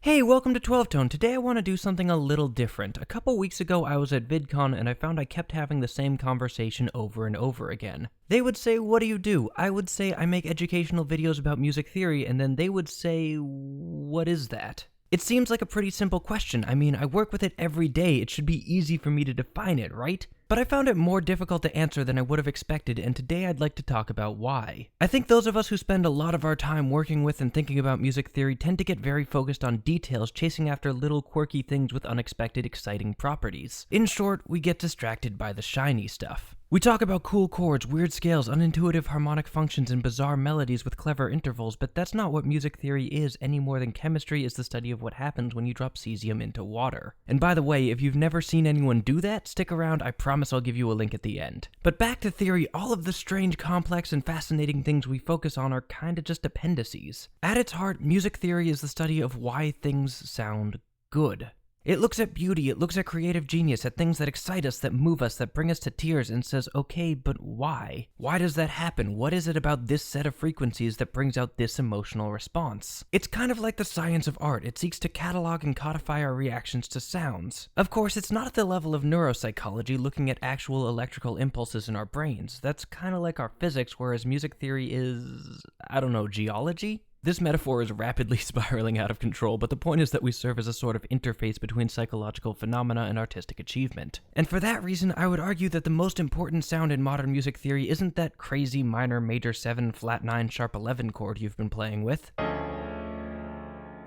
Hey, welcome to 12 Tone. Today I want to do something a little different. A couple weeks ago I was at VidCon and I found I kept having the same conversation over and over again. They would say, "What do you do?" I would say, "I make educational videos about music theory," and then they would say, "What is that?" It seems like a pretty simple question. I mean, I work with it every day. It should be easy for me to define it, right? But I found it more difficult to answer than I would have expected, and today I'd like to talk about why. I think those of us who spend a lot of our time working with and thinking about music theory tend to get very focused on details, chasing after little quirky things with unexpected, exciting properties. In short, we get distracted by the shiny stuff. We talk about cool chords, weird scales, unintuitive harmonic functions, and bizarre melodies with clever intervals, but that's not what music theory is any more than chemistry is the study of what happens when you drop cesium into water. And by the way, if you've never seen anyone do that, stick around, I promise I'll give you a link at the end. But back to theory, all of the strange, complex, and fascinating things we focus on are kinda just appendices. At its heart, music theory is the study of why things sound good. It looks at beauty, it looks at creative genius, at things that excite us, that move us, that bring us to tears, and says, okay, but why? Why does that happen? What is it about this set of frequencies that brings out this emotional response? It's kind of like the science of art. It seeks to catalog and codify our reactions to sounds. Of course, it's not at the level of neuropsychology, looking at actual electrical impulses in our brains. That's kind of like our physics, whereas music theory is, geology? This metaphor is rapidly spiraling out of control, but the point is that we serve as a sort of interface between psychological phenomena and artistic achievement. And for that reason, I would argue that the most important sound in modern music theory isn't that crazy minor major 7 flat 9 sharp 11 chord you've been playing with.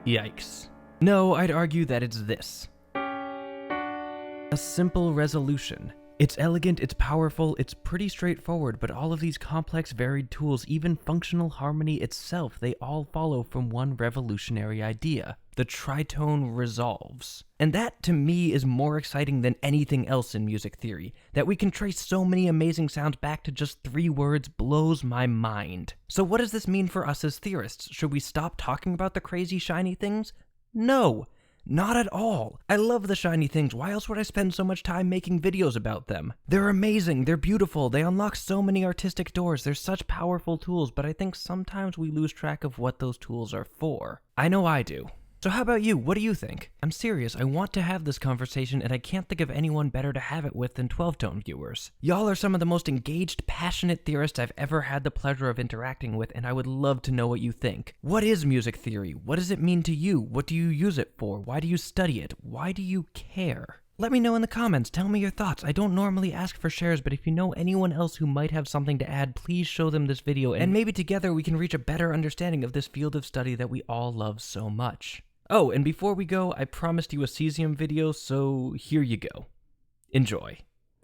Yikes. No, I'd argue that it's this. A simple resolution. It's elegant, it's powerful, it's pretty straightforward, but all of these complex, varied tools, even functional harmony itself, they all follow from one revolutionary idea. The tritone resolves. And that, to me, is more exciting than anything else in music theory. That we can trace so many amazing sounds back to just 3 words blows my mind. So what does this mean for us as theorists? Should we stop talking about the crazy, shiny things? No! Not at all. I love the shiny things. Why else would I spend so much time making videos about them? They're amazing, they're beautiful, they unlock so many artistic doors, they're such powerful tools, but I think sometimes we lose track of what those tools are for. I know I do. So how about you? What do you think? I'm serious, I want to have this conversation and I can't think of anyone better to have it with than 12 Tone viewers. Y'all are some of the most engaged, passionate theorists I've ever had the pleasure of interacting with, and I would love to know what you think. What is music theory? What does it mean to you? What do you use it for? Why do you study it? Why do you care? Let me know in the comments, tell me your thoughts. I don't normally ask for shares, but if you know anyone else who might have something to add, please show them this video, and maybe together we can reach a better understanding of this field of study that we all love so much. Oh, and before we go, I promised you a cesium video, so here you go. Enjoy.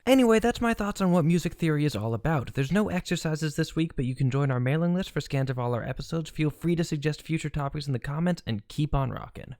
Anyway, that's my thoughts on what music theory is all about. There's no exercises this week, but you can join our mailing list for scans of all our episodes. Feel free to suggest future topics in the comments, and keep on rockin'.